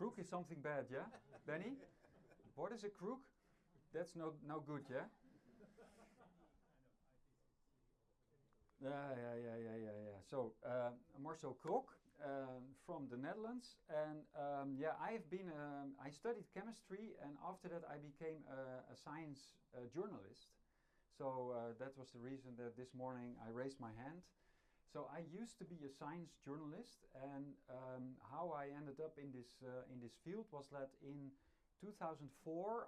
Crook is something bad, yeah? Benny? What is a crook? That's no good, yeah? Yeah. So, Marcel Crok from the Netherlands. And yeah, I studied chemistry, and after that I became a science journalist. So that was the reason that this morning I raised my hand. So I used to be a science journalist, and how I ended up in this field was that in 2004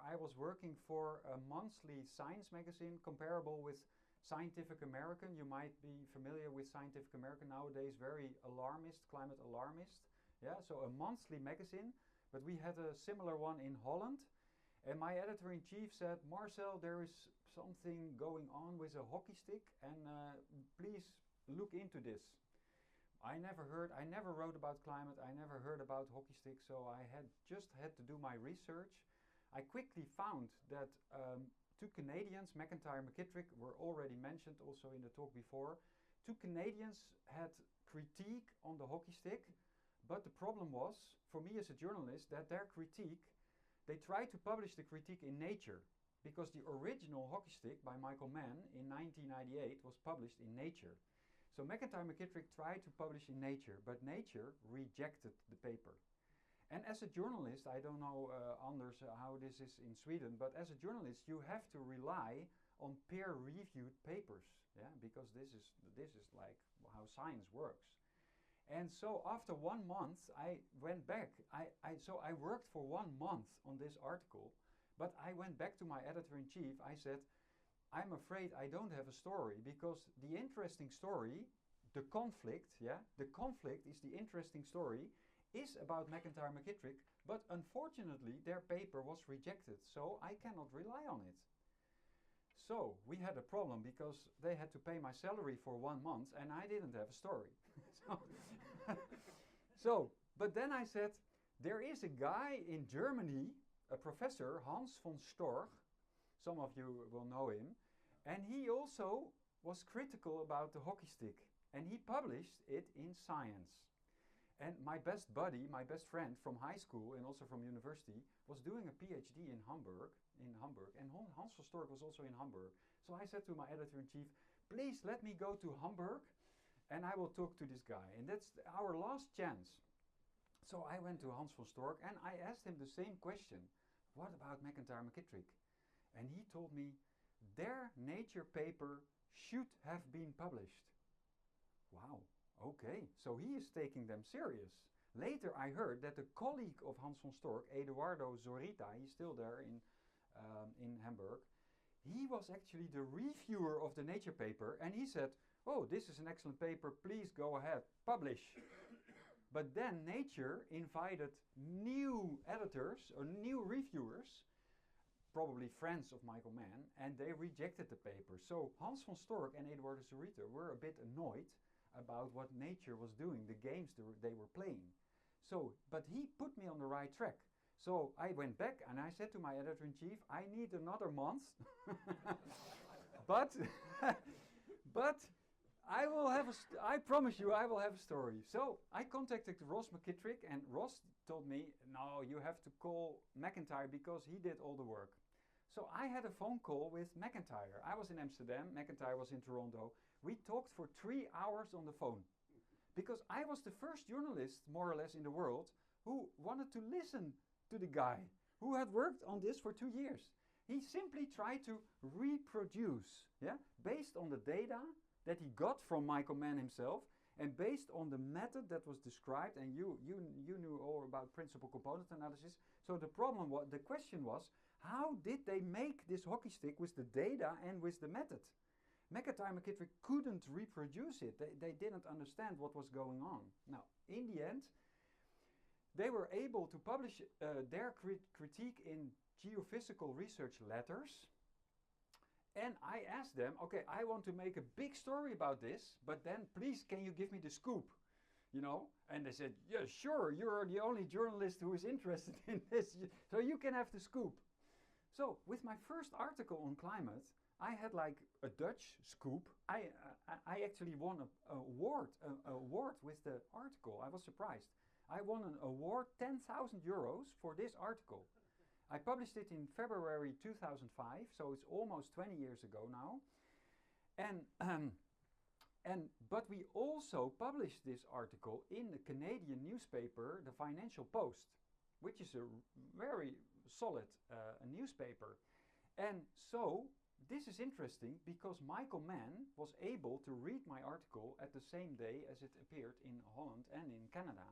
I was working for a monthly science magazine comparable with Scientific American. You might be familiar with Scientific American nowadays, very alarmist, climate alarmist. Yeah, so a monthly magazine, but we had a similar one in Holland. And my editor-in-chief said, Marcel, there is something going on with a hockey stick, and please look into this. I never wrote about climate, I never heard about hockey sticks, so I just had to do my research. I quickly found that two Canadians, McIntyre and McKittrick, were already mentioned also in the talk before. Two Canadians had critique on the hockey stick, but the problem was, for me as a journalist, that their critique, they tried to publish the critique in Nature, because the original hockey stick by Michael Mann in 1998 was published in Nature. So McIntyre and McKittrick tried to publish in Nature, but Nature rejected the paper. And as a journalist, I don't know, Anders, how this is in Sweden, but as a journalist, you have to rely on peer-reviewed papers, yeah, because this is like how science works. And so after 1 month, I went back. So I worked for 1 month on this article, but I went back to my editor-in-chief. I said, I'm afraid I don't have a story, because the interesting story, the conflict is the interesting story, is about McIntyre and McKittrick, but unfortunately their paper was rejected, so I cannot rely on it. So we had a problem, because they had to pay my salary for 1 month and I didn't have a story. But then I said, there is a guy in Germany, a professor, Hans von Storch, some of you will know him, and he also was critical about the hockey stick, and he published it in Science. And my best buddy, my best friend from high school and also from university, was doing a PhD in Hamburg, and Hans von Storch was also in Hamburg. So I said to my editor-in-chief, please let me go to Hamburg and I will talk to this guy. And that's our last chance. So I went to Hans von Storch and I asked him the same question. What about McIntyre and McKittrick? And he told me, their Nature paper should have been published. Wow. Okay, so he is taking them serious. Later I heard that a colleague of Hans von Storch, Eduardo Zorita, he's still there in Hamburg, he was actually the reviewer of the Nature paper, and he said, oh, this is an excellent paper, please go ahead, publish. But then Nature invited new editors or new reviewers, probably friends of Michael Mann, and they rejected the paper. So Hans von Storch and Eduardo Zorita were a bit annoyed about what Nature was doing, the games they were playing. So, but he put me on the right track. So I went back and I said to my editor-in-chief, I need another month, but I promise you I will have a story. So I contacted Ross McKittrick, and Ross told me, no, you have to call McIntyre because he did all the work. So I had a phone call with McIntyre. I was in Amsterdam, McIntyre was in Toronto. We talked for 3 hours on the phone, because I was the first journalist, more or less, in the world who wanted to listen to the guy who had worked on this for 2 years. He simply tried to reproduce, yeah, based on the data that he got from Michael Mann himself, and based on the method that was described, and you knew all about principal component analysis. So the question was, how did they make this hockey stick with the data and with the method? McIntyre and McKittrick couldn't reproduce it. They didn't understand what was going on. Now, in the end, they were able to publish their critique in Geophysical Research Letters. And I asked them, okay, I want to make a big story about this, but then please can you give me the scoop? You know? And they said, yeah, sure, you're the only journalist who is interested in this, so you can have the scoop. So with my first article on climate, I had like a Dutch scoop. I actually won an award with the article. I was surprised. I won an award, 10,000 euros, for this article. I published it in February 2005, so it's almost 20 years ago now. But we also published this article in the Canadian newspaper, the Financial Post, which is a very solid newspaper. And so this is interesting because Michael Mann was able to read my article at the same day as it appeared in Holland and in Canada.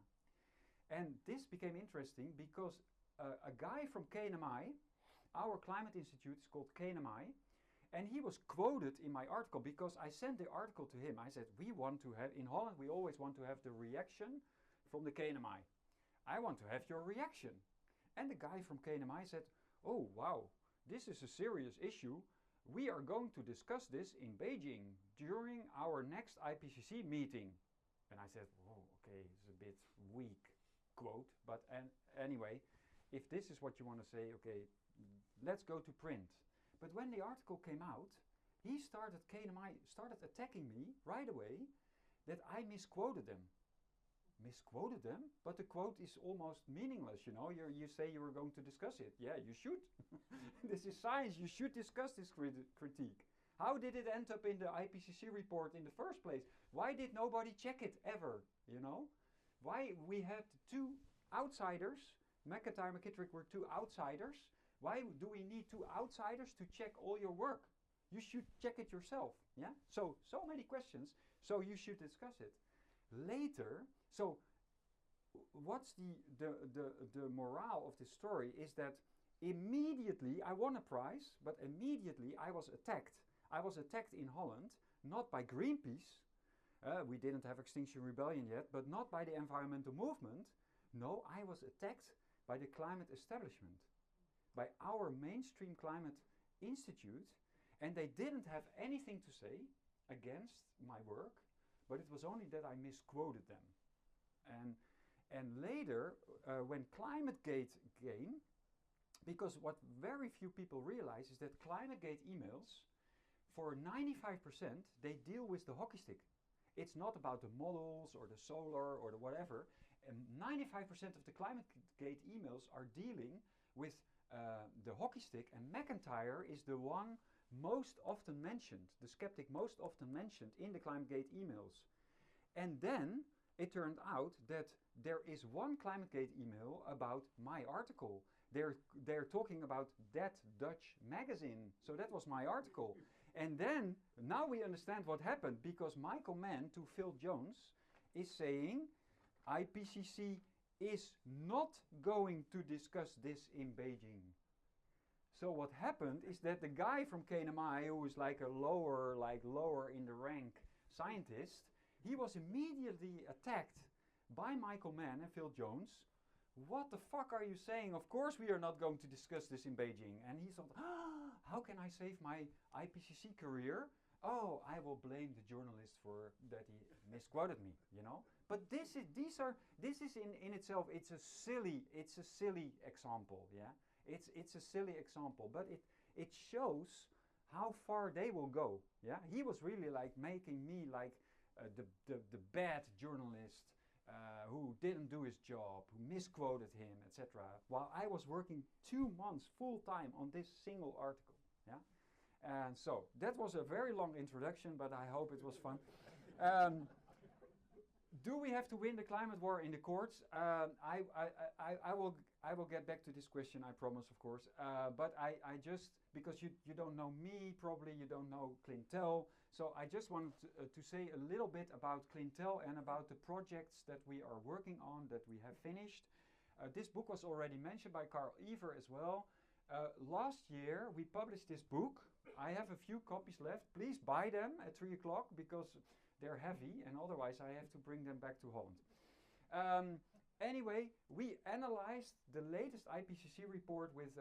And this became interesting because a guy from KNMI, our climate institute is called KNMI, and he was quoted in my article because I sent the article to him. I said, we want to have, in Holland, we always want to have the reaction from the KNMI. I want to have your reaction. And the guy from KNMI said, oh, wow, this is a serious issue. We are going to discuss this in Beijing during our next IPCC meeting. And I said, oh, okay, it's a bit weak quote, but anyway, if this is what you want to say, okay, let's go to print. But when the article came out, KNMI started attacking me right away that I misquoted them. Misquoted them? But the quote is almost meaningless, you know. You say you were going to discuss it. Yeah, you should. This is science. You should discuss this critique. How did it end up in the IPCC report in the first place? Why did nobody check it ever, you know? Why we had two outsiders, McIntyre and McKittrick were two outsiders. Why do we need two outsiders to check all your work? You should check it yourself, yeah? So many questions, so you should discuss it. Later, so what's the morale of this story is that immediately I won a prize, but immediately I was attacked. I was attacked in Holland, not by Greenpeace. We didn't have Extinction Rebellion yet, but not by the environmental movement. No, I was attacked by the climate establishment, by our mainstream climate institute, and they didn't have anything to say against my work, but it was only that I misquoted them. And later, when ClimateGate came, because what very few people realize is that ClimateGate emails, for 95%, they deal with the hockey stick. It's not about the models or the solar or the whatever. And 95% of the ClimateGate emails are dealing with the hockey stick, and McIntyre is the one most often mentioned, the skeptic most often mentioned in the ClimateGate emails. And then it turned out that there is one ClimateGate email about my article. They're talking about that Dutch magazine. So that was my article. And then, now we understand what happened, because Michael Mann to Phil Jones is saying IPCC is not going to discuss this in Beijing. So what happened is that the guy from KNMI, who is like a lower in the rank scientist, he was immediately attacked by Michael Mann and Phil Jones. What the fuck are you saying? Of course we are not going to discuss this in Beijing. And he thought, how can I save my IPCC career? Oh, I will blame the journalist for that he misquoted me, you know. But this is in itself, it's a silly example, yeah. It's a silly example, but it shows how far they will go, yeah. He was really like making me like the bad journalist who didn't do his job, who misquoted him, etc. While I was working 2 months full time on this single article, yeah. And so that was a very long introduction, but I hope it was fun. Do we have to win the climate war in the courts? I will get back to this question, I promise, of course. But I just, because you don't know me, probably you don't know Clintel, so I just wanted to say a little bit about Clintel and about the projects that we are working on, that we have finished. This book was already mentioned by Carl Ever as well. Last year we published this book. I have a few copies left. Please buy them at 3 o'clock because they're heavy, and otherwise I have to bring them back to Holland. Anyway, we analyzed the latest IPCC report with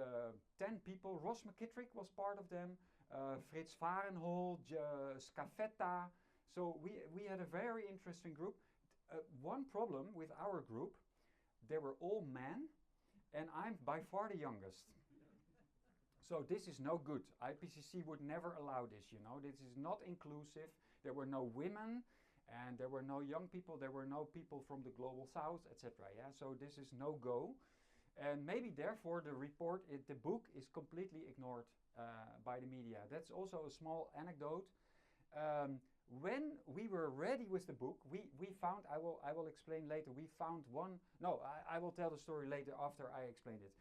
10 people. Ross McKittrick was part of them, Frits Varenhol, Scafetta. So we had a very interesting group. One problem with our group, they were all men, and I'm by far the youngest. So this is no good. IPCC would never allow this, you know. This is not inclusive. There were no women. and there were no young people, there were no people from the global south, etc. Yeah, so this is no go, and maybe therefore the report, the book is completely ignored by the media. That's also a small anecdote. When we were ready with the book, we found, I will explain later, we found one, no, I will tell the story later after I explained it.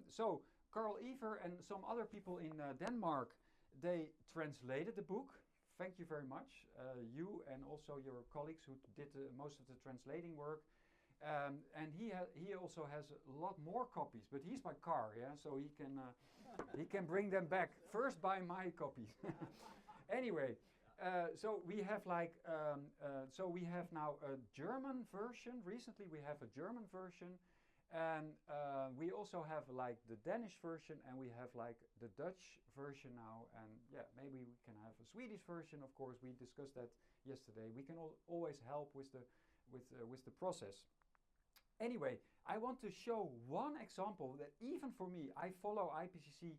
So Carl Iver and some other people in Denmark, they translated the book. Thank you very much, you and also your colleagues who did most of the translating work. And he also has a lot more copies, but he's my car, yeah, so he can bring them back. First buy my copies. Anyway, so we have like so we have now a German version. Recently we have a German version, and we also have like the Danish version, and we have like the Dutch version now, and yeah, maybe we can have a Swedish version. Of course, we discussed that yesterday. We can always help with the process. Anyway, I want to show one example that even for me, I follow IPCC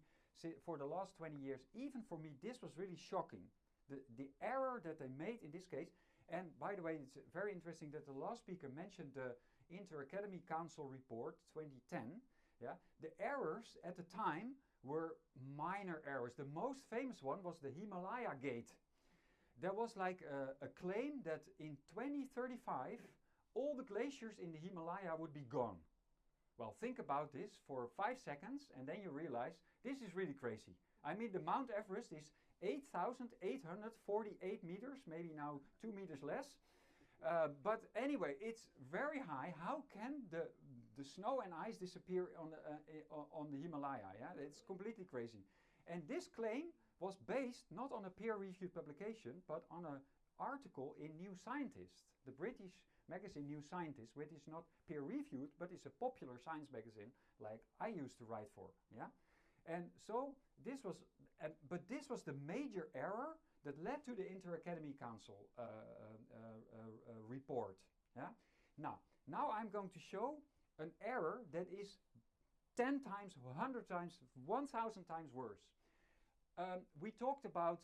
for the last 20 years. Even for me, this was really shocking. The error that they made in this case, and by the way, it's very interesting that the last speaker mentioned the Inter-Academy Council report 2010. Yeah, the errors at the time were minor errors. The most famous one was the Himalaya Gate. There was like a claim that in 2035, all the glaciers in the Himalaya would be gone. Well, think about this for 5 seconds and then you realize this is really crazy. I mean, the Mount Everest is 8,848 meters, maybe now 2 meters less. But anyway, it's very high. How can the snow and ice disappear on the Himalaya? Yeah, it's completely crazy. And this claim was based not on a peer-reviewed publication, but on an article in New Scientist, the British magazine New Scientist, which is not peer-reviewed, but is a popular science magazine like I used to write for. Yeah, and so this was, but this was the major error that led to the Inter-Academy Council report. Yeah. Now I'm going to show an error that is 10 times, 100 times, 1,000 times worse. We talked about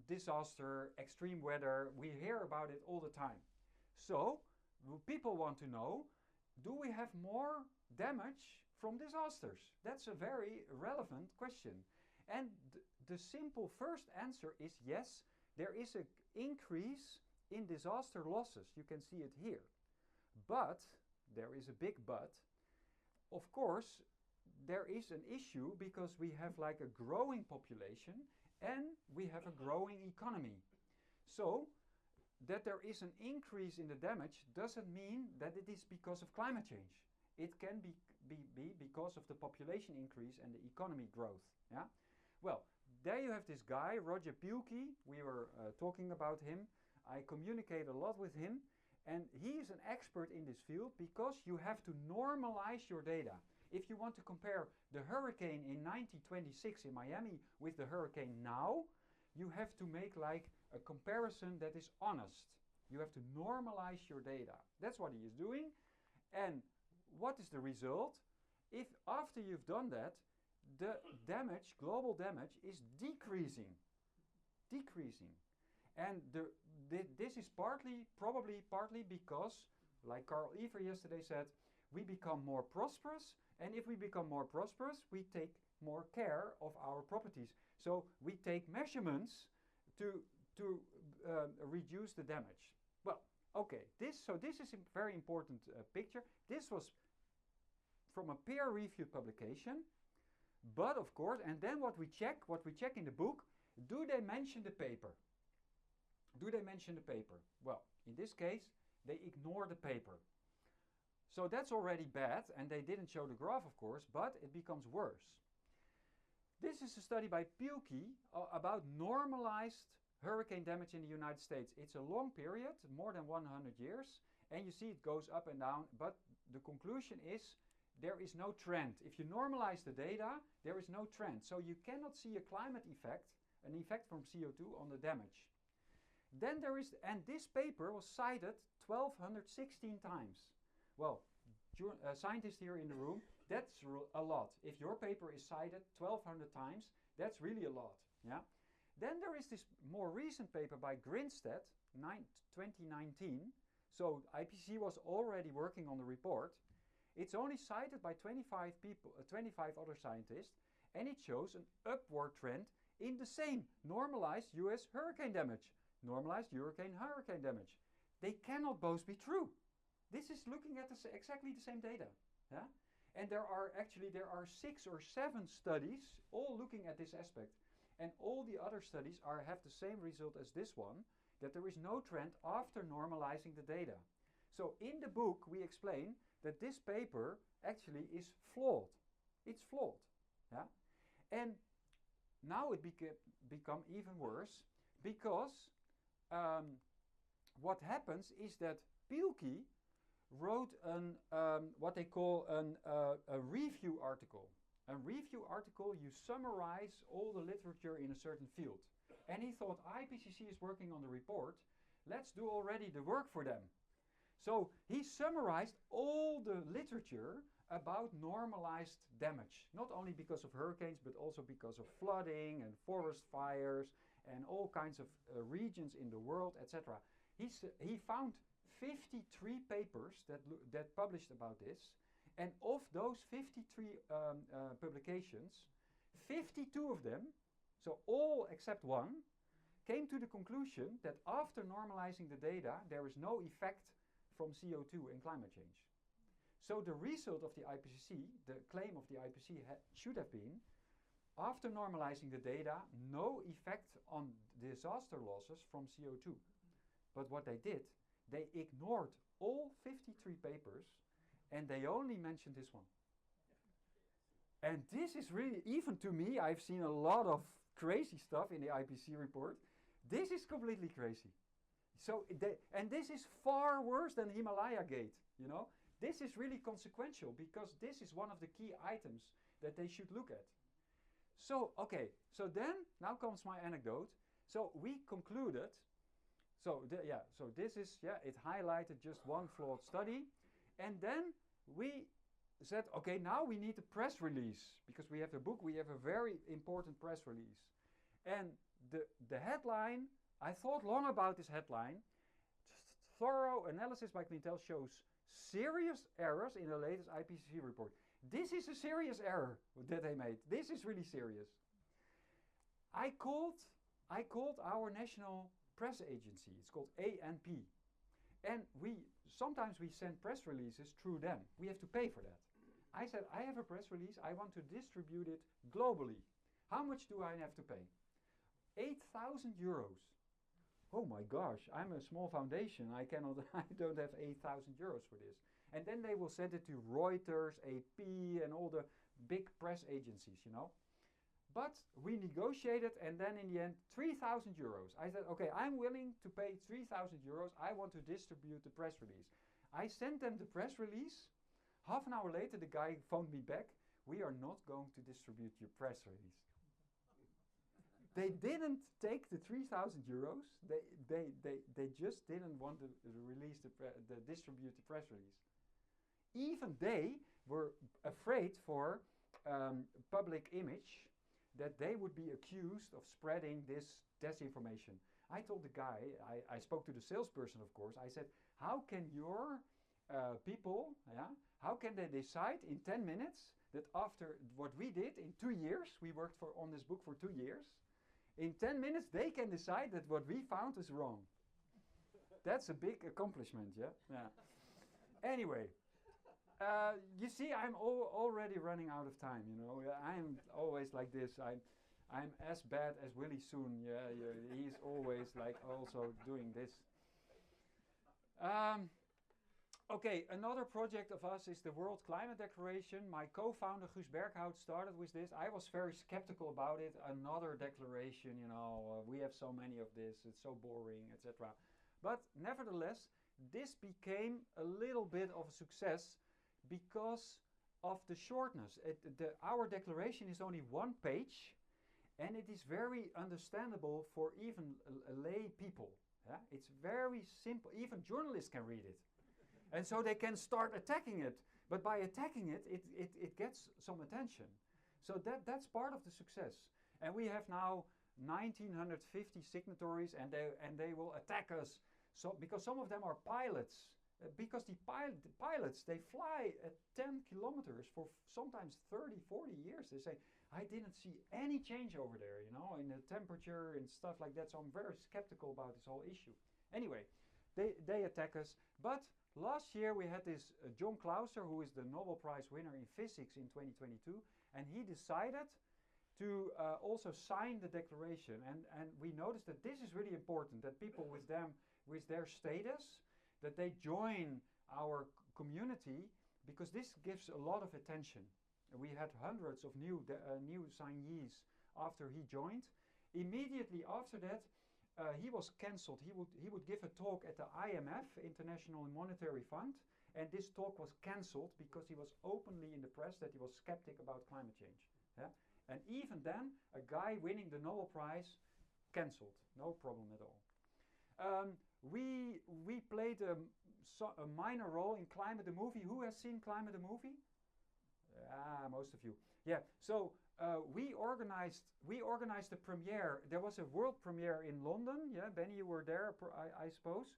disaster, extreme weather. We hear about it all the time. So people want to know, do we have more damage from disasters? That's a very relevant question. And the simple first answer is yes, there is an increase in disaster losses. You can see it here. But, there is a big but, of course, there is an issue because we have like a growing population and we have a growing economy. So, that there is an increase in the damage doesn't mean that it is because of climate change. It can be because of the population increase and the economy growth. Yeah? Well, there you have this guy, Roger Pielke. We were talking about him. I communicate a lot with him. And he is an expert in this field because you have to normalize your data. If you want to compare the hurricane in 1926 in Miami with the hurricane now, you have to make like a comparison that is honest. You have to normalize your data. That's what he is doing. And what is the result? If after you've done that, the damage, global damage, is decreasing. And this is probably partly because, like Carl Iver yesterday said, we become more prosperous, and if we become more prosperous, we take more care of our properties. So we take measurements to reduce the damage. Well, okay, this is a very important picture. This was from a peer-reviewed publication, but of course, and then what we check in the book, do they mention the paper? Do they mention the paper? Well, in this case, they ignore the paper. So that's already bad, and they didn't show the graph, of course, but it becomes worse. This is a study by Pielke about normalized hurricane damage in the United States. It's a long period, more than 100 years, and you see it goes up and down, but the conclusion is there is no trend. If you normalize the data, there is no trend. So you cannot see a climate effect, an effect from CO2 on the damage. Then there is, and this paper was cited 1,216 times. Well, scientists here in the room, that's a lot. If your paper is cited 1,200 times, that's really a lot. Yeah. Then there is this more recent paper by Grinstead, 2019, so IPCC was already working on the report. It's only cited by 25 people, 25 other scientists, and it shows an upward trend in the same normalized US hurricane damage, normalized hurricane damage. They cannot both be true. This is looking at exactly the same data. Yeah? And there are 6 or 7 studies all looking at this aspect. And all the other studies have the same result as this one, that there is no trend after normalizing the data. So in the book we explain that this paper actually is flawed. It's flawed. Yeah? And now it become even worse because what happens is that Pielke wrote what they call a review article. A review article, you summarize all the literature in a certain field. And he thought, IPCC is working on the report, let's do already the work for them. So he summarized all the literature about normalized damage, not only because of hurricanes, but also because of flooding and forest fires and all kinds of regions in the world, etc. He found 53 papers that published about this, and of those 53 publications, 52 of them, so all except one, came to the conclusion that after normalizing the data, there is no effect from CO2 in climate change. So the result of the IPCC, the claim of the IPCC should have been, after normalizing the data, no effect on disaster losses from CO2. But what they did, they ignored all 53 papers and they only mentioned this one. And this is really, even to me, I've seen a lot of crazy stuff in the IPCC report. This is completely crazy. So, and this is far worse than Himalaya Gate, you know. This is really consequential because this is one of the key items that they should look at. So, okay, so then, now comes my anecdote. So we concluded, so this is, it highlighted just one flawed study. And then we said, okay, now we need a press release because we have the book, we have a very important press release. And the headline, I thought long about this headline. Thorough analysis by Clintel shows serious errors in the latest IPCC report. This is a serious error that they made. This is really serious. I called our national press agency. It's called ANP. And sometimes we send press releases through them. We have to pay for that. I said, I have a press release. I want to distribute it globally. How much do I have to pay? 8,000 euros. Oh my gosh, I'm a small foundation. I don't have 8,000 euros for this. And then they will send it to Reuters, AP, and all the big press agencies, you know. But we negotiated, and then in the end, 3,000 euros. I said, okay, I'm willing to pay 3,000 euros. I want to distribute the press release. I sent them the press release. Half an hour later, the guy phoned me back. We are not going to distribute your press release. They didn't take the 3,000 euros. They just didn't want to release distribute the press release. Even they were afraid for public image, that they would be accused of spreading this disinformation. I told the guy, I spoke to the salesperson, of course. I said, how can your people, how can they decide in 10 minutes that after what we did in 2 years, we worked on this book for 2 years, in 10 minutes they can decide that what we found is wrong. That's a big accomplishment, yeah? Anyway, you see, I'm already running out of time, you know. I'm always like this. I'm as bad as Willy Soon, he's always like also doing this. Okay, another project of us is the World Climate Declaration. My co-founder Guus Berghout started with this. I was very skeptical about it. Another declaration, you know, we have so many of this, it's so boring, etc. But nevertheless, this became a little bit of a success because of the shortness. Our declaration is only 1 page, and it is very understandable for even lay people. Yeah? It's very simple. Even journalists can read it. And so they can start attacking it. But by attacking it, it gets some attention. So that's part of the success. And we have now 1950 signatories, and they will attack us. So because some of them are pilots, because the pilots, they fly at 10 kilometers for sometimes 30, 40 years. They say, I didn't see any change over there, you know, in the temperature and stuff like that. So I'm very skeptical about this whole issue. Anyway, they attack us. But last year we had this John Clauser, who is the Nobel Prize winner in physics in 2022, and he decided to also sign the declaration. And we noticed that this is really important, that people with their status, that they join our community, because this gives a lot of attention. We had hundreds of new signees after he joined. Immediately after that, he was cancelled. He would give a talk at the IMF, International Monetary Fund, and this talk was cancelled because he was openly in the press that he was skeptic about climate change. Yeah? And even then, a guy winning the Nobel Prize, cancelled, no problem at all. We played a minor role in Climate the Movie. Who has seen Climate the Movie? Most of you. Yeah. So we organized the premiere. There was a world premiere in London. Yeah, Benny, you were there, I suppose,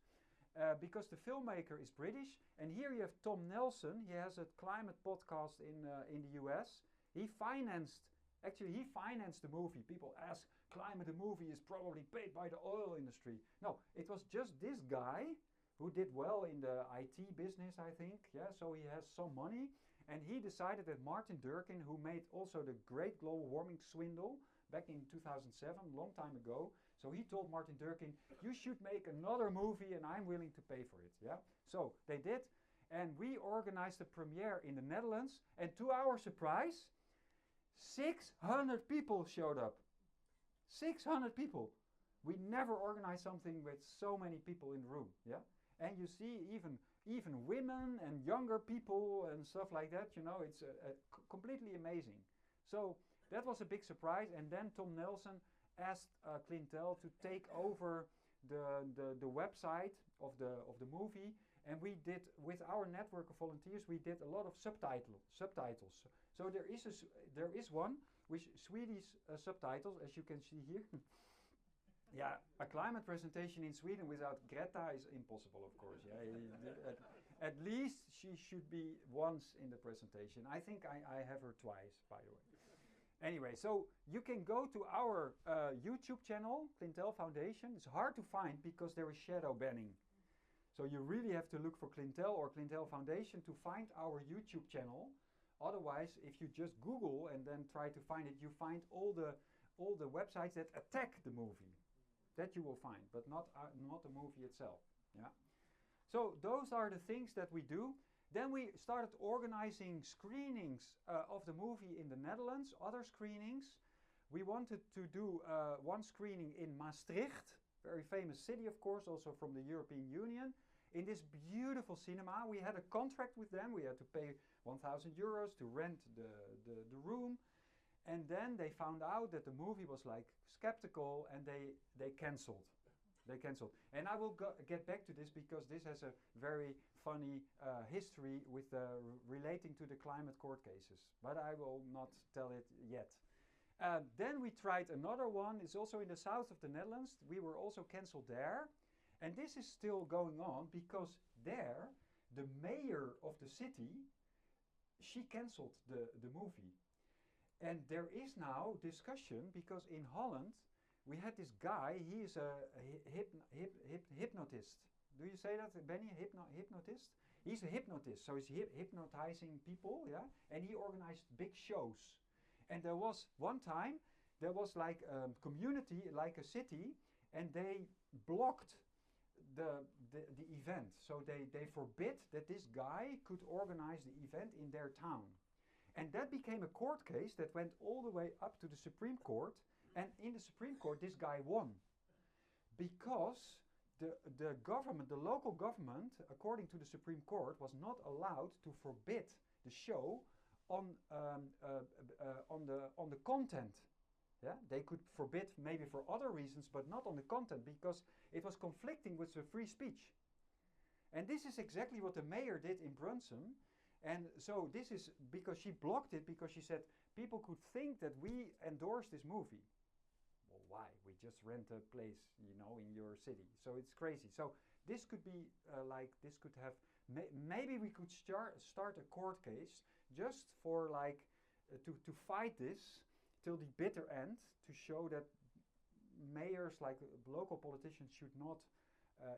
because the filmmaker is British. And here you have Tom Nelson. He has a climate podcast in the US. He financed the movie. People ask, Climate the Movie is probably paid by the oil industry. No, it was just this guy who did well in the IT business, I think. Yeah, so he has some money. And he decided that Martin Durkin, who made also the great global warming swindle back in 2007, a long time ago, so he told Martin Durkin, you should make another movie and I'm willing to pay for it. Yeah. So they did, and we organized the premiere in the Netherlands, and to our surprise, 600 people showed up. 600 people. We never organized something with so many people in the room. Yeah. And you see even women and younger people and stuff like that, you know, it's completely amazing. So that was a big surprise. And then Tom Nelson asked Clintel to take over the website of the movie, and we did, with our network of volunteers, we did a lot of subtitles. So there is one with Swedish subtitles, as you can see here. Yeah, a climate presentation in Sweden without Greta is impossible, of course. Yeah, at least she should be once in the presentation. I think I have her twice, by the way. Anyway, so you can go to our YouTube channel, Clintel Foundation. It's hard to find because there is shadow banning. So you really have to look for Clintel or Clintel Foundation to find our YouTube channel. Otherwise, if you just Google and then try to find it, you find all the websites that attack the movie. That you will find, but not the movie itself. Yeah. So those are the things that we do. Then we started organizing screenings of the movie in the Netherlands, other screenings. We wanted to do one screening in Maastricht, very famous city, of course, also from the European Union. In this beautiful cinema, we had a contract with them. We had to pay 1,000 euros to rent the room. And then they found out that the movie was like skeptical, and they cancelled. And I will get back to this because this has a very funny history with relating to the climate court cases. But I will not tell it yet. Then we tried another one. It's also in the south of the Netherlands. We were also cancelled there. And this is still going on because there, the mayor of the city, she cancelled the movie. And there is now discussion because in Holland we had this guy. He is a hypnotist. Do you say that, Benny? Hypnotist? He's a hypnotist, so he's hypnotizing people, yeah. And he organized big shows. And there was one time there was like a community, like a city, and they blocked the event. So they forbid that this guy could organize the event in their town. And that became a court case that went all the way up to the Supreme Court. And in the Supreme Court, this guy won. Because the government, the local government, according to the Supreme Court, was not allowed to forbid the show on the content. Yeah? They could forbid maybe for other reasons, but not on the content, because it was conflicting with the free speech. And this is exactly what the mayor did in Brunson. And so this is because she blocked it, because she said people could think that we endorsed this movie. well, why? We just rent a place, you know, in your city. So it's crazy. So this could be this could have, maybe we could start a court case just for to fight this till the bitter end, to show that mayors, like local politicians, should not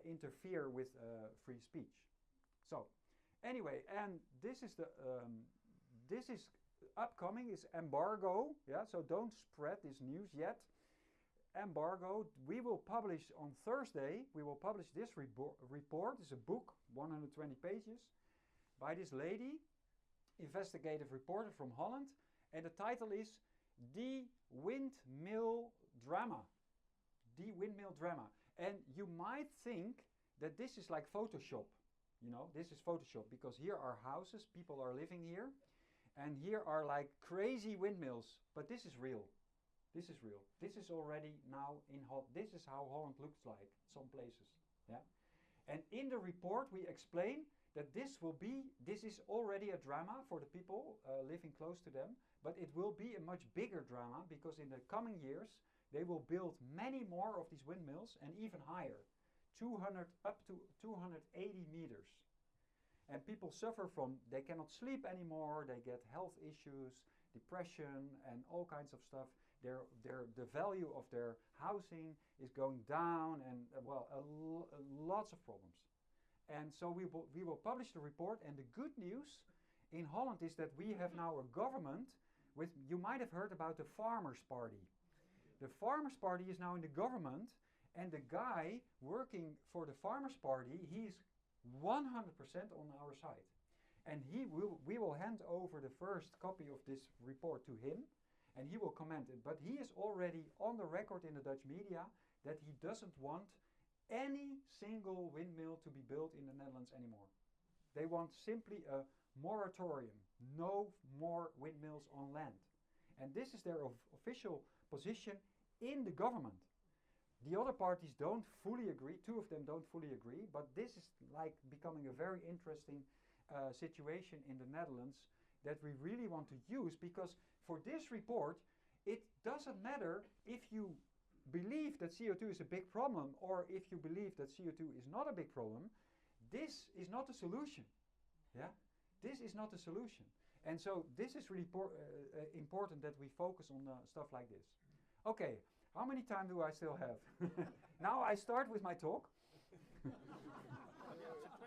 interfere with free speech. So anyway, and this is upcoming is embargo. Yeah, so don't spread this news yet. Embargo. We will publish on Thursday. We will publish this report. It's a book, 120 pages, by this lady, investigative reporter from Holland, and the title is "The Windmill Drama." The Windmill Drama. And you might think that this is like Photoshop. You know, this is Photoshop, because here are houses, people are living here, and here are like crazy windmills. But this is real. This is real. This is already now in Holland. This is how Holland looks like some places. Yeah. And in the report we explain that this is already a drama for the people living close to them, but it will be a much bigger drama, because in the coming years they will build many more of these windmills, and even higher, 200 up to 280 meters. And people suffer from, they cannot sleep anymore, they get health issues, depression, and all kinds of stuff. The value of their housing is going down, and lots of problems. And so we will publish the report. And the good news in Holland is that we have now a government with, you might have heard about the Farmers' Party. The Farmers' Party is now in the government, and the guy working for the Farmers' Party, he is 100% on our side. And we will hand over the first copy of this report to him, and he will comment it. But he is already on the record in the Dutch media that he doesn't want any single windmill to be built in the Netherlands anymore. They want simply a moratorium, no more windmills on land. And this is their official position in the government. The other parties don't fully agree, two of them don't fully agree, but this is like becoming a very interesting situation in the Netherlands that we really want to use, because for this report, it doesn't matter if you believe that CO2 is a big problem or if you believe that CO2 is not a big problem. This is not the solution. Yeah, this is not the solution. And so this is really important that we focus on stuff like this. Okay, how many time do I still have? Now I start with my talk. 20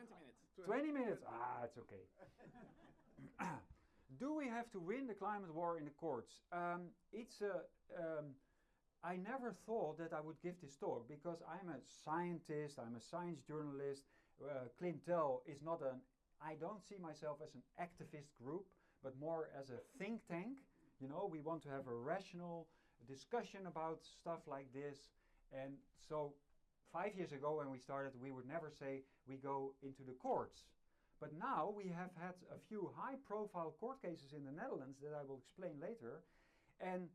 minutes. 20 minutes? Ah, it's okay. Do we have to win the climate war in the courts? I never thought that I would give this talk, because I'm a scientist, I'm a science journalist. Clintel is not I don't see myself as an activist group, but more as a think tank. You know, we want to have a rational discussion about stuff like this. And so 5 years ago when we started, we would never say we go into the courts. But now we have had a few high-profile court cases in the Netherlands that I will explain later. And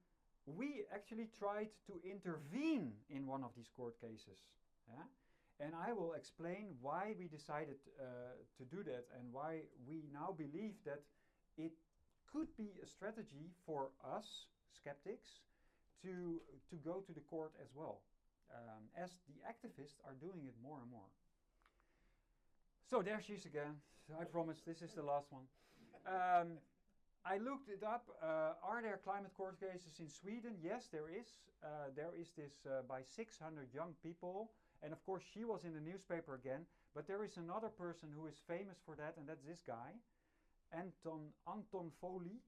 we actually tried to intervene in one of these court cases. Yeah? And I will explain why we decided to do that, and why we now believe that it could be a strategy for us, skeptics, to go to the court as well, as the activists are doing it more and more. So there she is again. I promise this is the last one. I looked it up. Are there climate court cases in Sweden? Yes, there is. There is this by 600 young people. And of course she was in the newspaper again. But there is another person who is famous for that, and that's this guy, Anton Foley.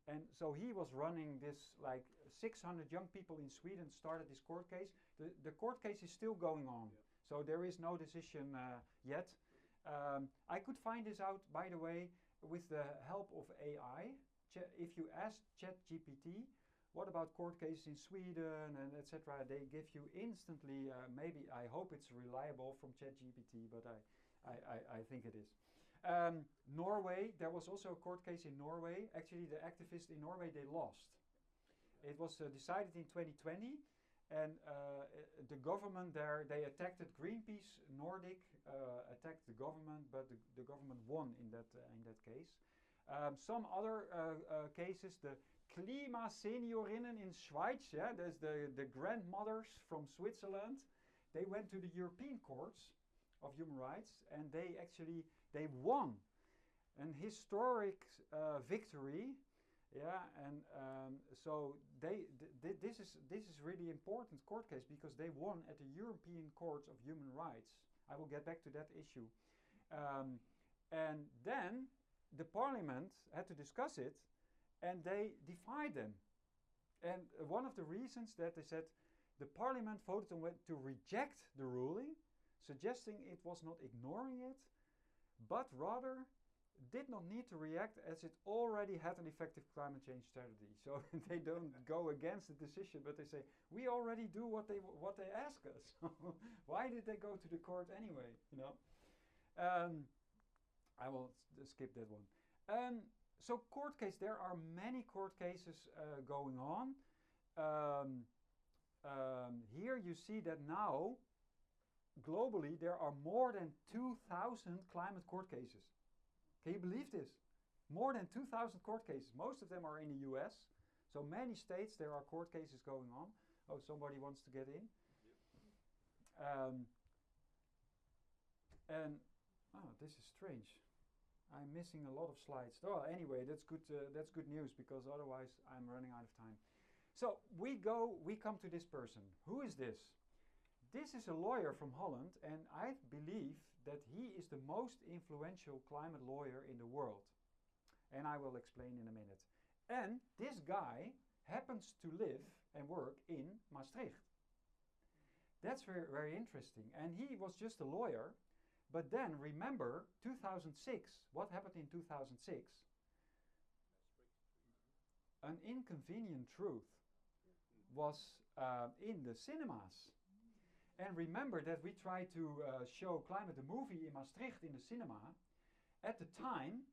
And so he was running this, like 600 young people in Sweden started this court case. The court case is still going on. Yeah. So there is no decision yet. I could find this out, by the way, with the help of AI. If you ask ChatGPT, what about court cases in Sweden and etc., they give you instantly, maybe, I hope it's reliable from ChatGPT, but I think it is. Norway, there was also a court case in Norway. Actually, the activists in Norway, they lost. It was decided in 2020, and the government there, they attacked it. Greenpeace Nordic attacked the government, but the government won in that case. Some other cases, the Klimaseniorinnen in Schweiz, yeah, there's the grandmothers from Switzerland. They went to the European courts of human rights, and they won an historic victory. Yeah, and so this is really important court case because they won at the European Courts of Human Rights. I will get back to that issue. And then the parliament had to discuss it, and they defied them. And one of the reasons that they said the parliament voted to reject the ruling, suggesting it was not ignoring it, but rather did not need to react as it already had an effective climate change strategy. So they don't go against the decision, but they say we already do what they ask us. Why did they go to the court anyway? You know. I will skip that one. So court case. There are many court cases going on. Here you see that now, globally, there are more than 2,000 climate court cases. Can you believe this? More than 2,000 court cases. Most of them are in the US. So many states there are court cases going on. Oh, somebody wants to get in. And oh, this is strange. I'm missing a lot of slides. Oh, anyway, that's good. That's good news because otherwise I'm running out of time. So we come to this person. Who is this? This is a lawyer from Holland, and I believe that he is the most influential climate lawyer in the world. And I will explain in a minute. And this guy happens to live and work in Maastricht. That's very, very interesting. And he was just a lawyer. But then remember 2006. What happened in 2006? An Inconvenient Truth was in the cinemas. And remember that we tried to show Climate the movie in Maastricht in the cinema. At the time,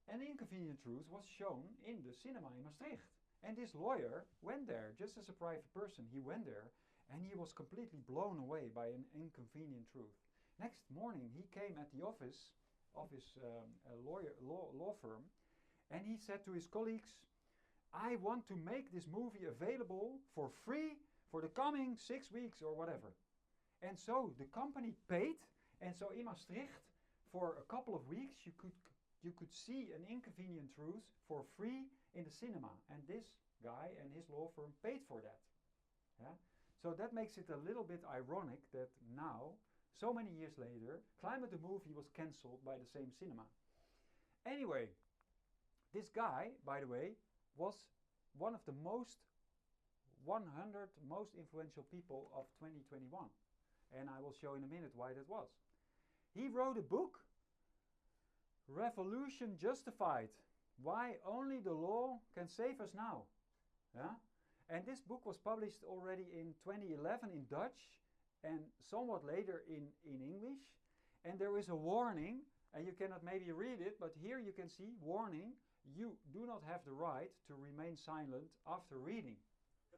An Inconvenient Truth was shown in the cinema in Maastricht. And this lawyer went there just as a private person. He went there and he was completely blown away by An Inconvenient Truth. Next morning he came at the office of his law firm, and he said to his colleagues, I want to make this movie available for free for the coming 6 weeks or whatever. And so the company paid, and so in Maastricht for a couple of weeks you could see An Inconvenient Truth for free in the cinema, and this guy and his law firm paid for that. Yeah? So that makes it a little bit ironic that now, so many years later, Climate the movie was cancelled by the same cinema. Anyway, this guy, by the way, was one of the 100 most influential people of 2021. And I will show in a minute why that was. He wrote a book, Revolution Justified, Why Only the Law Can Save Us Now. Yeah? And this book was published already in 2011 in Dutch and somewhat later in English. And there is a warning, and you cannot maybe read it, but here you can see, warning, you do not have the right to remain silent after reading.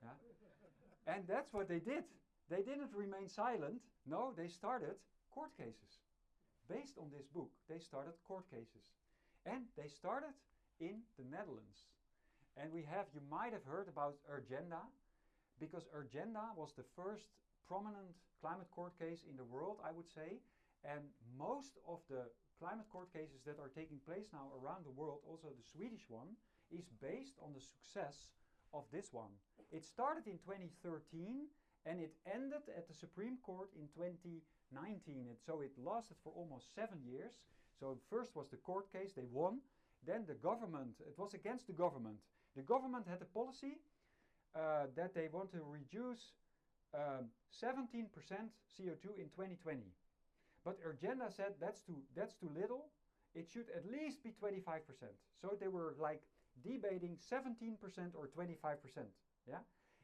Yeah? And that's what they did. They didn't remain silent. No, they started court cases. Based on this book, they started court cases. And they started in the Netherlands. And you might have heard about Urgenda, because Urgenda was the first prominent climate court case in the world, I would say. And most of the climate court cases that are taking place now around the world, also the Swedish one, is based on the success of this one. It started in 2013 and it ended at the Supreme Court in 2019. So it lasted for almost 7 years. So first was the court case, they won. Then the government, it was against the government. The government had a policy that they want to reduce 17% CO2 in 2020. But Urgenda said that's too little. It should at least be 25%. So they were like debating 17% or 25%. Yeah,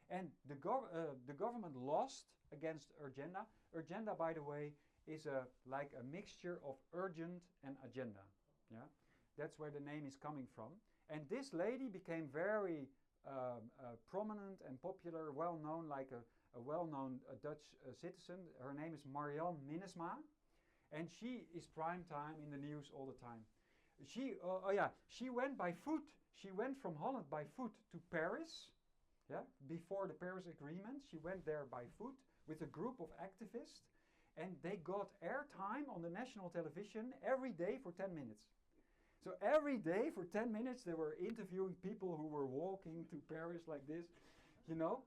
and the government lost against Urgenda. Urgenda, by the way, is like a mixture of urgent and agenda. Yeah, that's where the name is coming from. And this lady became very prominent and popular, well-known, like a well-known Dutch citizen. Her name is Marianne Minnesma. And she is prime time in the news all the time. she went by foot. She went from Holland by foot to Paris. Yeah, before the Paris Agreement, she went there by foot with a group of activists, and they got airtime on the national television every day for 10 minutes. So every day for 10 minutes they were interviewing people who were walking to Paris like this, you know.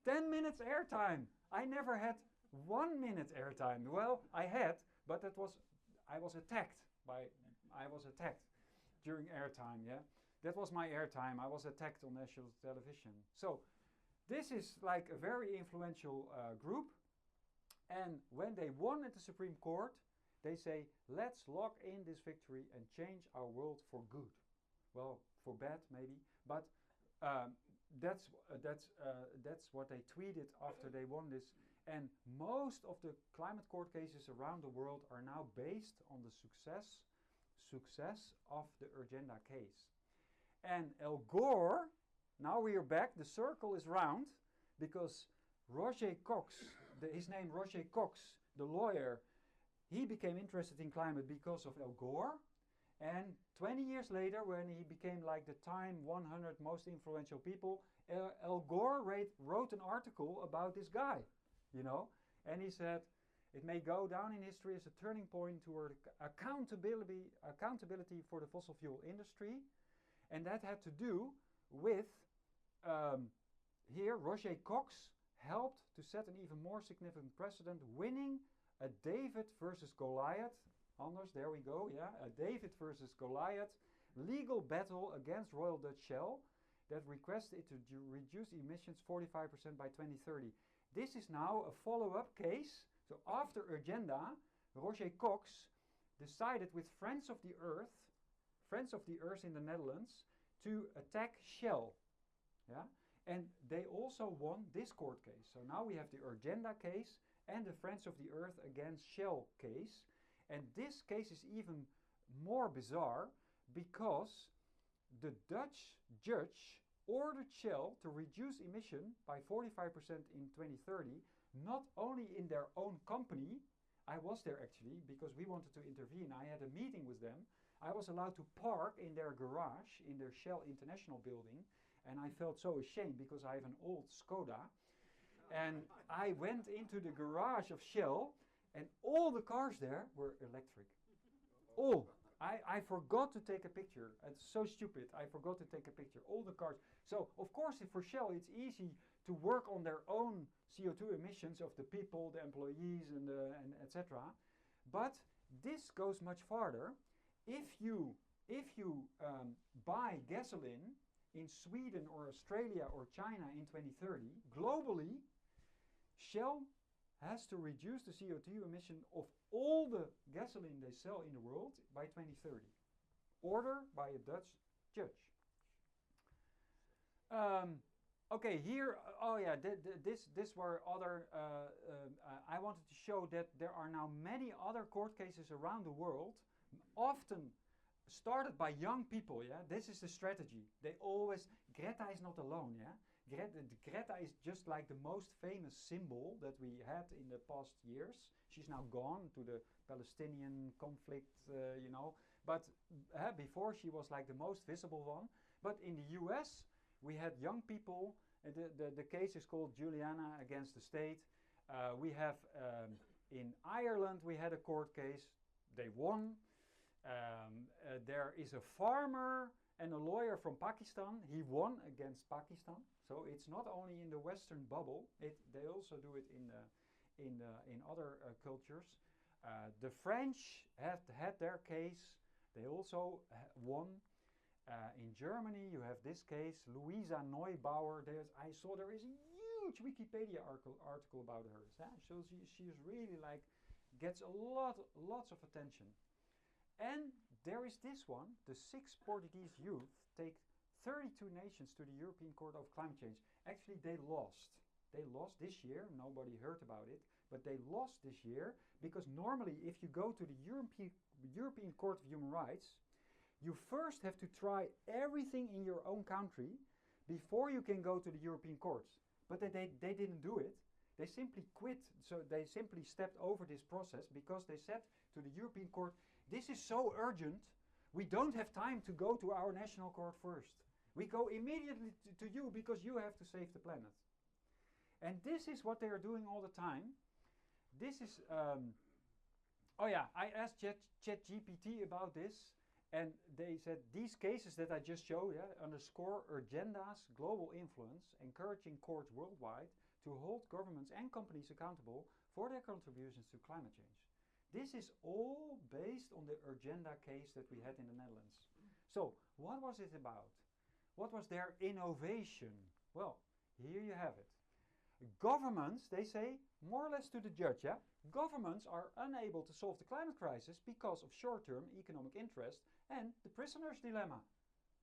10 minutes airtime. I never had 1 minute airtime. Well, I had, but I was attacked during airtime, yeah. That was my airtime. I was attacked on national television. So this is like a very influential group. And when they won at the Supreme Court, they say, let's lock in this victory and change our world for good. Well, for bad maybe, but that's what they tweeted after they won this. And most of the climate court cases around the world are now based on the success of the Urgenda case. And Al Gore, now we are back, the circle is round, because Roger Cox, his name Roger Cox, the lawyer, he became interested in climate because of Al Gore. And 20 years later, when he became like the Time 100 most influential people, Al Gore wrote an article about this guy, you know. And he said, it may go down in history as a turning point toward accountability for the fossil fuel industry. And that had to do with, here, Roger Cox helped to set an even more significant precedent, winning a David versus Goliath, Anders, there we go, yeah, a David versus Goliath legal battle against Royal Dutch Shell that requested it to reduce emissions 45% by 2030. This is now a follow-up case. So after Urgenda, Roger Cox decided with Friends of the Earth in the Netherlands, to attack Shell. Yeah? And they also won this court case. So now we have the Urgenda case and the Friends of the Earth against Shell case. And this case is even more bizarre because the Dutch judge ordered Shell to reduce emission by 45% in 2030, not only in their own company. I was there actually because we wanted to intervene. I had a meeting with them. I was allowed to park in their garage in their Shell International building, and I felt so ashamed because I have an old Skoda. And I went into the garage of Shell, and all the cars there were electric. All. I forgot to take a picture. It's so stupid. I forgot to take a picture. All the cars. So, of course, for Shell, it's easy to work on their own CO2 emissions of the people, the employees, and etc. But this goes much farther. If you buy gasoline in Sweden or Australia or China in 2030, globally, Shell has to reduce the CO2 emission of all the gasoline they sell in the world by 2030. Order by a Dutch judge. Okay, here, this were other, I wanted to show that there are now many other court cases around the world, often started by young people, yeah? This is the strategy. They always, Greta is not alone, yeah? Greta is just like the most famous symbol that we had in the past years. She's now gone to the Palestinian conflict, you know. But before she was like the most visible one. But in the US, we had young people. The case is called Juliana against the state. We have in Ireland, we had a court case. They won. There is a farmer and a lawyer from Pakistan. He won against Pakistan. So it's not only in the Western bubble. They also do it in other cultures. The French have had their case. They also won. In Germany, you have this case, Louisa Neubauer. I saw there is a huge Wikipedia article about her. So she is really like gets lots of attention. And there is this one, the 6 Portuguese youth take 32 nations to the European Court of Climate Change. Actually, they lost. They lost this year. Nobody heard about it. But they lost this year because normally if you go to the European Court of Human Rights, you first have to try everything in your own country before you can go to the European courts. But they didn't do it. They simply quit. So they simply stepped over this process because they said to the European Court, this is so urgent. We don't have time to go to our national court first. We go immediately to you because you have to save the planet. And this is what they are doing all the time. This is, oh yeah, I asked ChatGPT about this, and they said these cases that I just showed underscore Urgenda's global influence, encouraging courts worldwide to hold governments and companies accountable for their contributions to climate change. This is all based on the Urgenda case that we had in the Netherlands. So, what was it about? What was their innovation? Well, here you have it. Governments, they say, more or less to the judge, governments are unable to solve the climate crisis because of short-term economic interest and the prisoner's dilemma.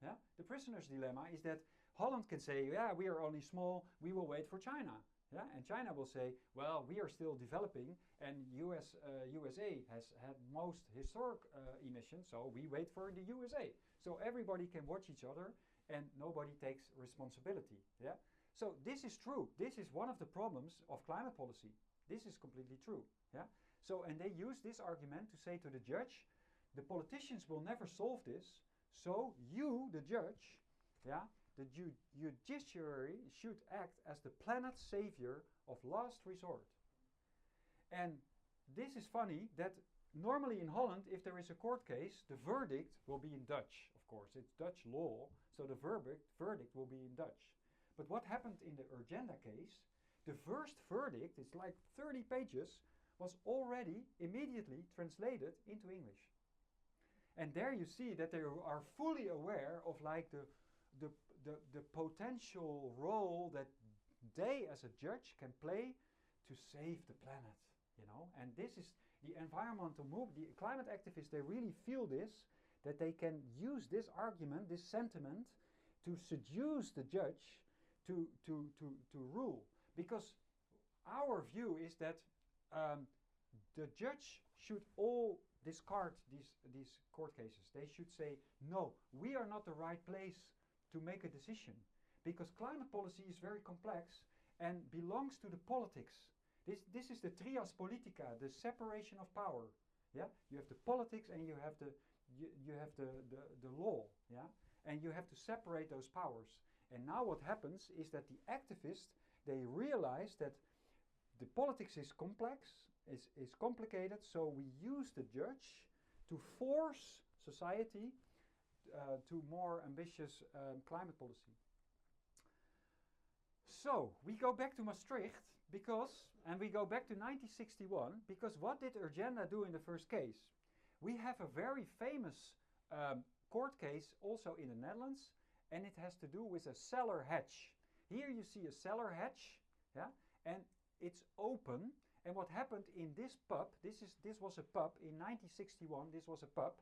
The prisoner's dilemma is that Holland can say, yeah, we are only small, we will wait for China. And China will say, well, we are still developing, and USA has had most historic emissions, so we wait for the USA. So everybody can watch each other, and nobody takes responsibility. So this is true. This is one of the problems of climate policy. This is completely true. So, and they use this argument to say to the judge, the politicians will never solve this, so you, the judge, the judiciary should act as the planet's savior of last resort. And this is funny that normally in Holland, if there is a court case, the verdict will be in Dutch, of course. It's Dutch law, so the verdict will be in Dutch. But what happened in the Urgenda case, the first verdict, it's like 30 pages, was already immediately translated into English. And there you see that they are fully aware of like the potential role that they as a judge can play to save the planet, And this is the environmental movement, the climate activists, they really feel this, that they can use this argument, this sentiment, to seduce the judge to rule. Because our view is that the judge should all discard these court cases. They should say, no, we are not the right place to make a decision, because climate policy is very complex and belongs to the politics. This is the trias politica, the separation of power. You have the politics and you have the law. And you have to separate those powers. And now what happens is that the activists, they realize that the politics is complex, is complicated, so we use the judge to force society to more ambitious climate policy. So, we go back to Maastricht and we go back to 1961, because what did Urgenda do in the first case? We have a very famous court case also in the Netherlands, and it has to do with a cellar hatch. Here you see a cellar hatch, and it's open. And what happened in this pub, this was a pub in 1961, this was a pub,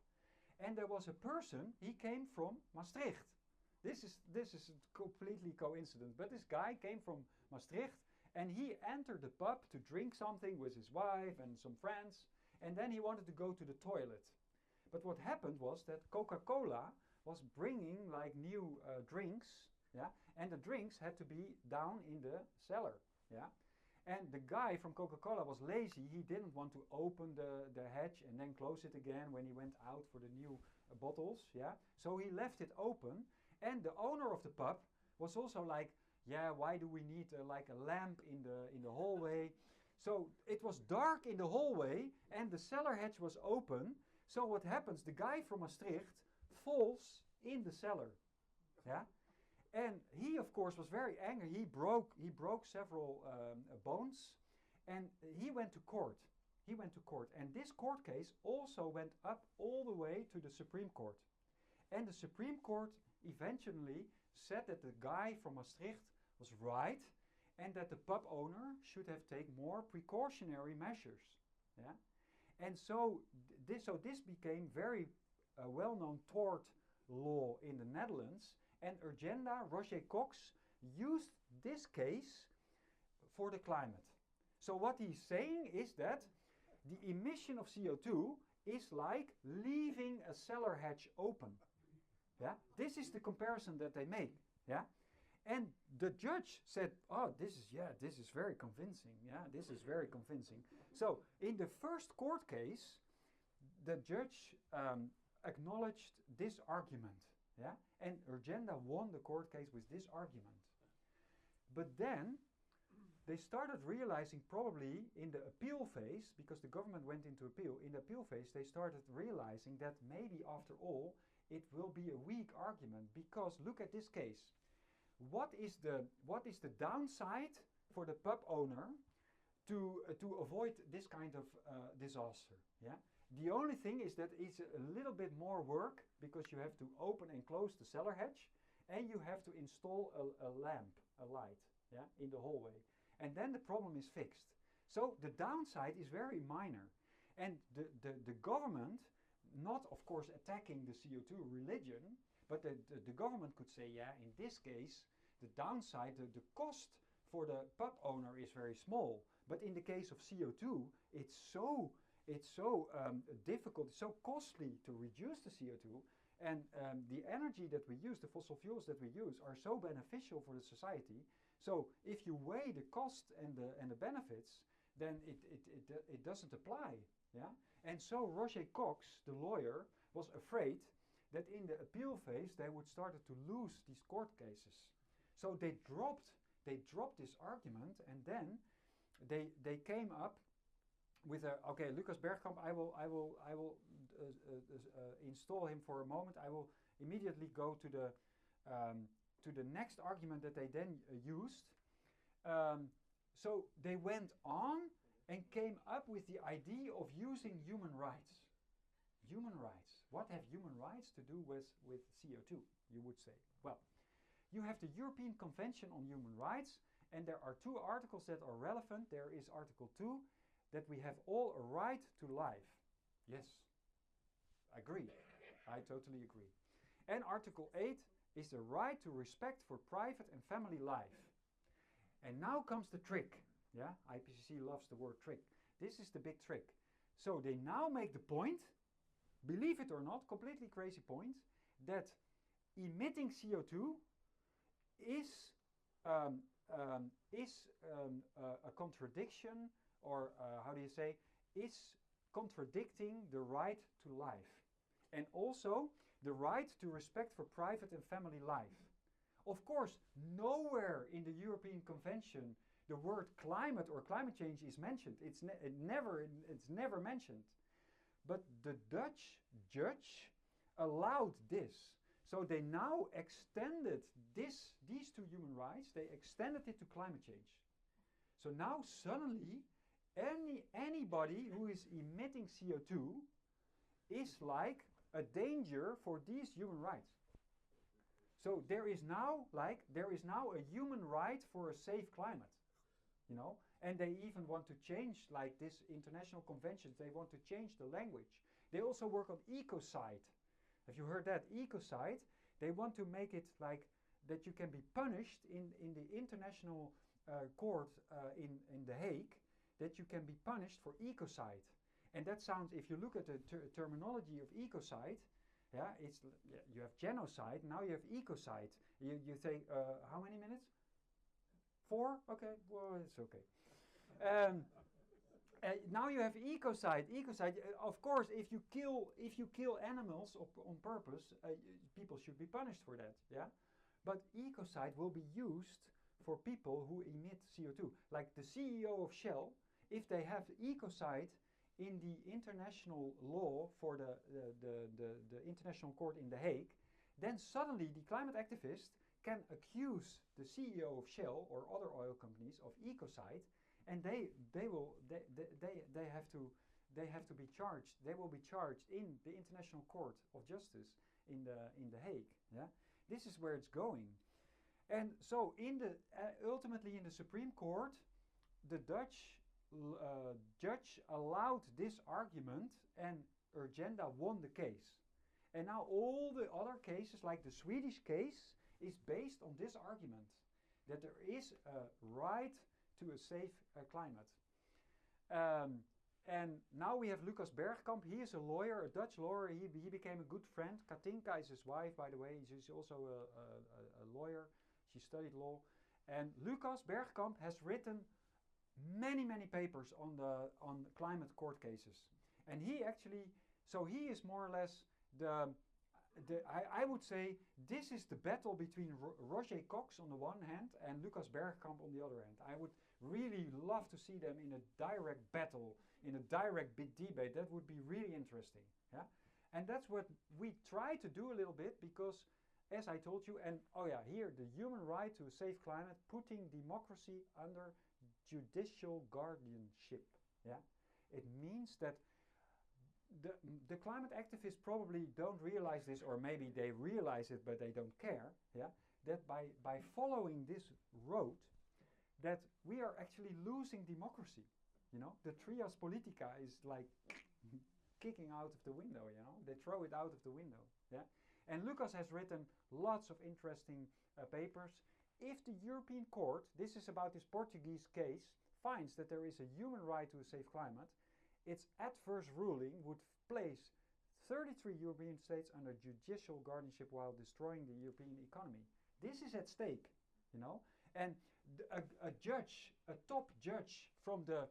and there was a person, he came from Maastricht. This is completely coincidence, but this guy came from Maastricht, and he entered the pub to drink something with his wife and some friends, and then he wanted to go to the toilet. But what happened was that Coca-Cola was bringing like new drinks, and the drinks had to be down in the cellar, And the guy from Coca-Cola was lazy. He didn't want to open the hatch and then close it again when he went out for the new bottles, So he left it open, and the owner of the pub was also like, why do we need like a lamp in the hallway? So it was dark in the hallway, and the cellar hatch was open. So what happens? The guy from Maastricht falls in the cellar, And he, of course, was very angry. He broke several bones, and he went to court. And this court case also went up all the way to the Supreme Court. And the Supreme Court eventually said that the guy from Maastricht was right, and that the pub owner should have taken more precautionary measures. And so this became very well-known tort law in the Netherlands. And Urgenda, Roger Cox, used this case for the climate. So what he's saying is that the emission of CO2 is like leaving a cellar hatch open. This is the comparison that they make. And the judge said, oh, this is very convincing. This is very convincing. So in the first court case, the judge acknowledged this argument, yeah, and Urgenda won the court case with this argument. But then they started realizing, probably in the appeal phase, because the government went into appeal, in the appeal phase they started realizing that maybe after all it will be a weak argument, because look at this case. What is the downside for the pub owner to avoid this kind of disaster? Yeah. The only thing is that it's a little bit more work, because you have to open and close the cellar hatch, and you have to install a lamp, a light, yeah, in the hallway. And then the problem is fixed. So the downside is very minor. And the government, not of course attacking the CO2 religion, but the government could say, yeah, in this case, the downside, the cost for the pub owner is very small. But in the case of CO2, it's so difficult, it's so costly to reduce the CO2, and the energy that we use, the fossil fuels that we use, are so beneficial for the society. So if you weigh the cost and the benefits, then it doesn't apply. Yeah? And so Roger Cox, the lawyer, was afraid that in the appeal phase they would start to lose these court cases. So they dropped this argument, and then they came up with okay, Lucas Bergkamp, I will install him for a moment. I will immediately go to the next argument that they then used. So they went on and came up with the idea of using human rights. Human rights. What have human rights to do with CO2, you would say? Well, you have the European Convention on Human Rights, and there are two articles that are relevant. There is Article 2, that we have all a right to life. Yes, agree. I totally agree. And Article 8 is the right to respect for private and family life. And now comes the trick. Yeah, IPCC loves the word trick. This is the big trick. So they now make the point, believe it or not, completely crazy point, that emitting CO2 is a contradiction, or how do you say, is contradicting the right to life. And also the right to respect for private and family life. Of course, nowhere in the European Convention the word climate or climate change is mentioned. It's never mentioned. But the Dutch judge allowed this. So they now extended these two human rights, they extended it to climate change. So now suddenly anybody who is emitting CO2 is like a danger for these human rights. So there is now a human right for a safe climate, you know, and they even want to change, like this international conventions, they want to change the language. They also work on ecocide. Have you heard that? Ecocide, they want to make it like that you can be punished in the international court in The Hague, that you can be punished for ecocide. And that sounds, if you look at the terminology of ecocide, yeah, you have genocide, now you have ecocide. You say, how many minutes? 4? Okay, well, it's okay. Now you have ecocide. Ecocide, of course, if you kill animals on purpose, people should be punished for that. Yeah, but ecocide will be used for people who emit CO2, like the CEO of Shell. If they have ecocide in the international law for the international court in The Hague, then suddenly the climate activists can accuse the CEO of Shell or other oil companies of ecocide, and they have to be charged. They will be charged in the International Court of Justice in the Hague. Yeah, this is where it's going, and so ultimately in the Supreme Court, the Dutch judge allowed this argument, and Urgenda won the case. And now all the other cases, like the Swedish case, is based on this argument, that there is a right to a safe climate. And now we have Lucas Bergkamp. He is a lawyer, a Dutch lawyer. He became a good friend. Katinka is his wife, by the way. She's also a lawyer. She studied law. And Lucas Bergkamp has written many papers on climate court cases. And he actually, so he is more or less I would say this is the battle between Roger Cox on the one hand and Lucas Bergkamp on the other hand. I would really love to see them in a direct battle, in a direct debate. That would be really interesting. Yeah, and that's what we try to do a little bit because, as I told you, and oh yeah, here the human right to a safe climate, putting democracy under judicial guardianship. Yeah, it means that the climate activists probably don't realize this, or maybe they realize it but they don't care. Yeah, that by following this road, that we are actually losing democracy. You know, the trias politica is like kicking out of the window. You know, they throw it out of the window. Yeah, and Lucas has written lots of interesting papers. If the European Court, this is about this Portuguese case, finds that there is a human right to a safe climate, its adverse ruling would place 33 European states under judicial guardianship while destroying the European economy. This is at stake, you know. And a judge, a top judge from the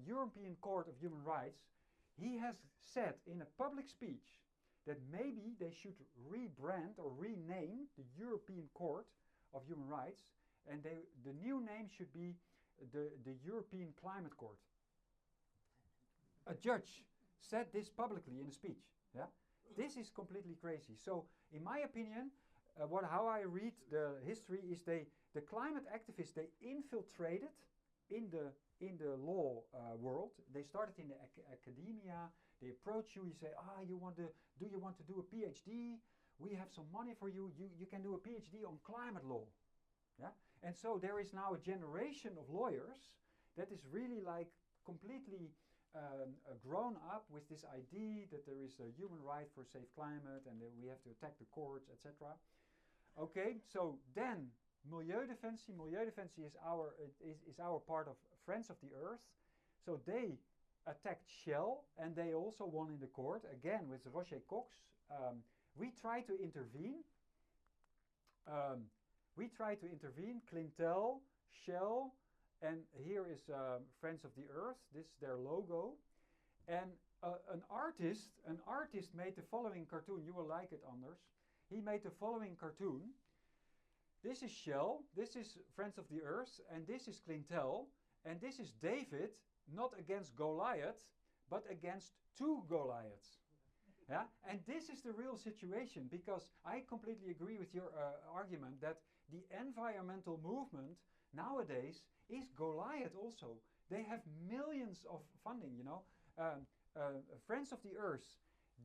European Court of Human Rights, he has said in a public speech that maybe they should rebrand or rename the European Court of Human Rights, and the new name should be the European Climate Court. A judge said this publicly in a speech. Yeah, this is completely crazy. So, in my opinion, how I read the history is the climate activists, they infiltrated in the law world. They started in the academia. They approach you. You say, do you want to do a PhD? We have some money for you. You can do a PhD on climate law. Yeah, and so there is now a generation of lawyers that is really like completely grown up with this idea that there is a human right for safe climate and that we have to attack the courts, etc. Okay, so then Milieudefensie. Milieudefensie is our part of Friends of the Earth. So they attacked Shell and they also won in the court, again with Roger Cox. We try to intervene. Clintel, Shell, and here is Friends of the Earth. This is their logo. And an artist made the following cartoon. You will like it, Anders. He made the following cartoon. This is Shell, this is Friends of the Earth, and this is Clintel, and this is David, not against Goliath, but against two Goliaths. Yeah? And this is the real situation, because I completely agree with your argument that the environmental movement nowadays is Goliath also. They have millions of funding, you know. Friends of the Earth,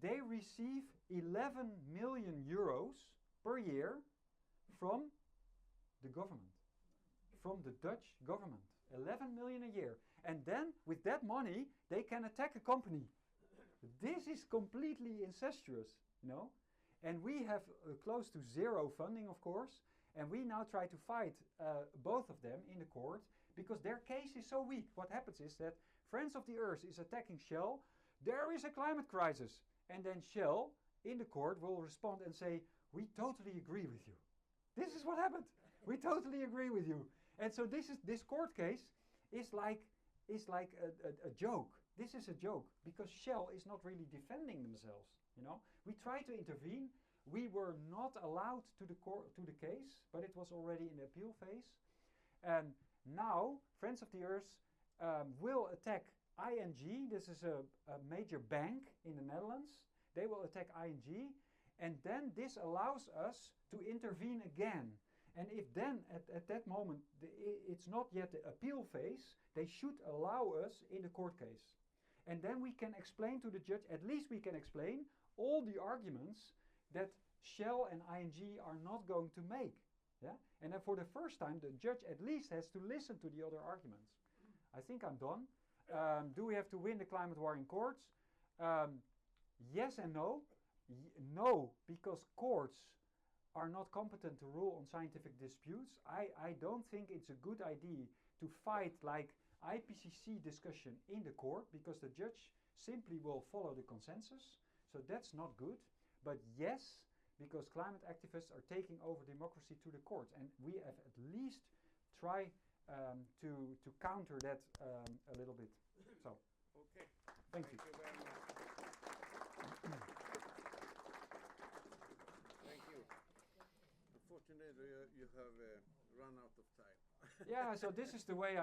they receive 11 million euros per year from the government, from the Dutch government. 11 million a year. And then, with that money, they can attack a company. This is completely incestuous, you know. And we have close to zero funding, of course. And we now try to fight both of them in the court because their case is so weak. What happens is that Friends of the Earth is attacking Shell. There is a climate crisis. And then Shell, in the court, will respond and say, we totally agree with you. This is what happened. We totally agree with you. And so this court case is like a joke. This is a joke because Shell is not really defending themselves. You know, we tried to intervene. We were not allowed to the case, but it was already in the appeal phase. And now Friends of the Earth will attack ING. This is a major bank in the Netherlands. They will attack ING, and then this allows us to intervene again. And if then at that moment it's not yet the appeal phase, they should allow us in the court case. And then we can explain to the judge, at least we can explain all the arguments that Shell and ING are not going to make. Yeah? And then for the first time, the judge at least has to listen to the other arguments. I think I'm done. Do we have to win the climate war in courts? Yes and no. No, because courts are not competent to rule on scientific disputes. I don't think it's a good idea to fight like IPCC discussion in the court because the judge simply will follow the consensus. So that's not good. But yes, because climate activists are taking over democracy to the courts, and we have at least try to counter that a little bit. So, okay. Thank you. Thank you very much. have run out of time. Yeah, so this is the way